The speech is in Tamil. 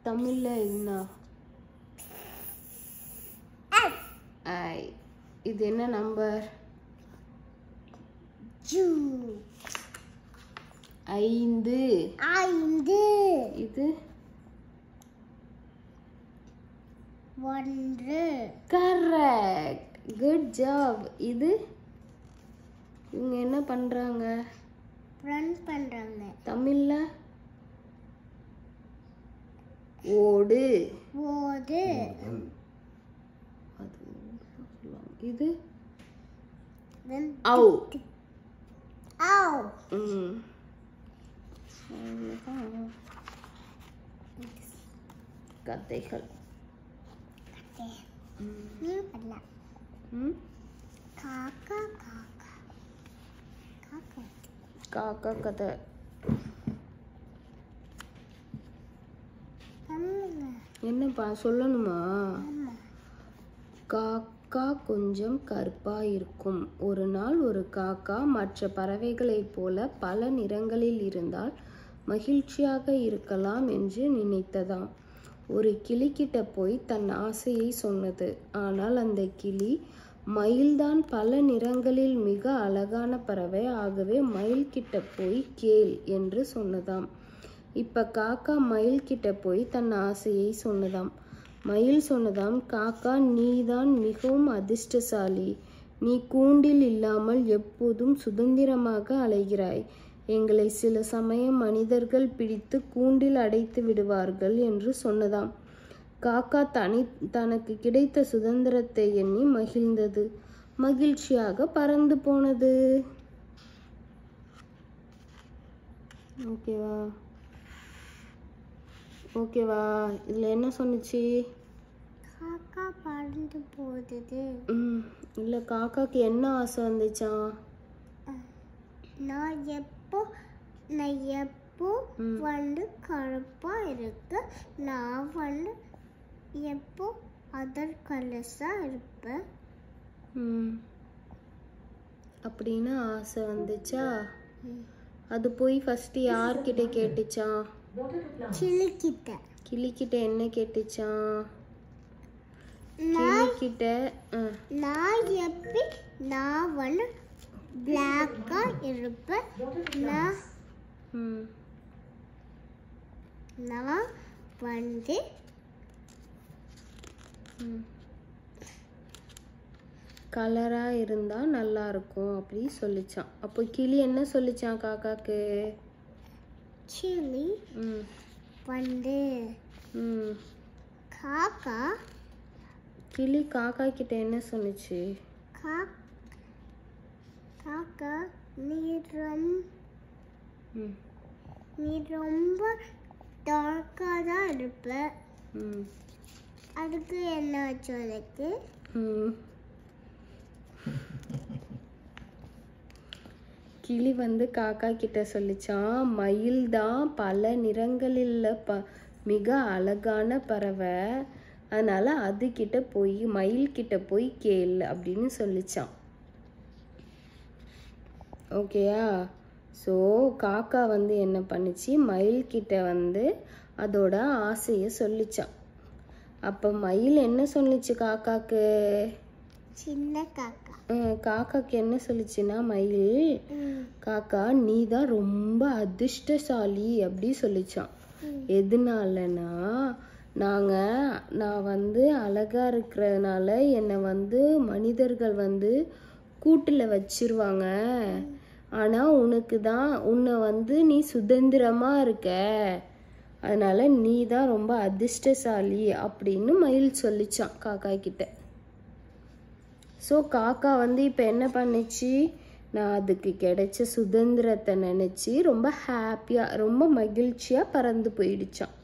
தமிழ்ல என்ன? இது என்ன நம்பர்? 5. இது 1. Correct, good job. இது இவங்க என்ன பண்றாங்க? ரன் பண்றாங்க. தமிழ்ல ஓடு. இது அவுட். கதைகள். காக்கா கதை. என்னப்பா சொல்லணுமா? காக்கா கொஞ்சம் கருப்பா இருக்கும். ஒரு நாள் ஒரு காக்கா மற்ற பறவைகளைப் போல பல நிறங்களில் இருந்தால் மகிழ்ச்சியாக இருக்கலாம் என்று நினைத்ததாம். ஒரு கிளிக்கிட்ட போய் தன் ஆசையை சொன்னது. ஆனால் அந்த கிளி மயில்தான் பல நிறங்களில் மிக அழகான பறவை, ஆகவே மயில் கிட்ட போய் கேள் என்று சொன்னதாம். இப்ப காக்கா மயில் கிட்ட போய் தன் ஆசையை சொன்னதாம். மயில் சொன்னதாம், காக்கா, நீதான் மிகவும் அதிர்ஷ்டசாலி. நீ கூண்டில் இல்லாமல் எப்போதும் சுதந்திரமாக அலைகிறாய். எங்களை சில சமயம் மனிதர்கள் பிடித்து கூண்டில் அடைத்து விடுவார்கள் என்று சொன்னதாம். காக்கா தனக்கு கிடைத்த சுதந்திரத்தை எண்ணி மகிழ்ந்தது. மகிழ்ச்சியாக பறந்து போனது. ஓகேவா? இதுல என்ன சொன்னுச்சு? காக்கா பறந்து போகுது. இல்ல, காக்காக்கு என்ன ஆசை வந்துச்சான்? நான் எப்போ வந்து கருப்பா இருக்கு, நான் வந்து எப்போ அதர் கலர்ஸா இருப்பேன் அப்படின்னு ஆசை வந்துச்சா? அது போய் ஃபர்ஸ்ட் யார்கிட்ட கேட்டுச்சான்? கிளிக்கிட்ட என்ன கேட்டுச்சான்? கிளிக்கிட்ட நான் வந்து பிளாக்கா இருப்பேன், நான் வந்து கலரா இருந்தா நல்லா இருக்கும் அப்படி சொல்லிச்சான். அப்போ கிளி என்ன சொல்லிச்சான் காக்காக்கு? கிளி வந்து கிளி காக்கா கிட்ட என்ன சொன்னுச்சு? காக்கா, நீ ரொம்ப டார்க்கா தான் இருப்ப, அதுக்கு என்ன ஆச்சு உனக்கு? கிளி வந்து காக்கா கிட்ட சொல்லிச்சான், மயில் தான் பல நிறங்களில் மிக அழகான பறவை, அதனால மயில் கிட்ட போய் கேள் அப்படின்னு சொல்லிச்சான். ஓகேயா? ஸோ காக்கா வந்து என்ன பண்ணிச்சு? மயில் கிட்ட வந்து அதோட ஆசையை சொல்லிச்சான். அப்போ மயில் என்ன சொல்லிச்சு காக்காக்கு? சின்ன காக்கா காக்காக்கு என்ன சொல்லிச்சுன்னா, மயில், காக்கா, நீ தான் ரொம்ப அதிர்ஷ்டசாலி அப்படி சொல்லிச்சான். எதனாலனா, நான் வந்து அழகா இருக்கிறதுனால என்னை வந்து மனிதர்கள் வந்து கூட்டுல வச்சிருவாங்க, ஆனா உன்னை வந்து நீ சுதந்திரமா இருக்க, அதனால நீ தான் ரொம்ப அதிர்ஷ்டசாலி அப்படின்னு மயில் சொல்லிச்சான் காக்கா கிட்ட. ஸோ காக்கா வந்து இப்போ என்ன பண்ணுச்சு? நான் அதுக்கு கிடைச்ச சுதந்திரத்தை நினச்சி ரொம்ப ஹாப்பியாக, ரொம்ப மகிழ்ச்சியாக பறந்து போயிடுச்சான்.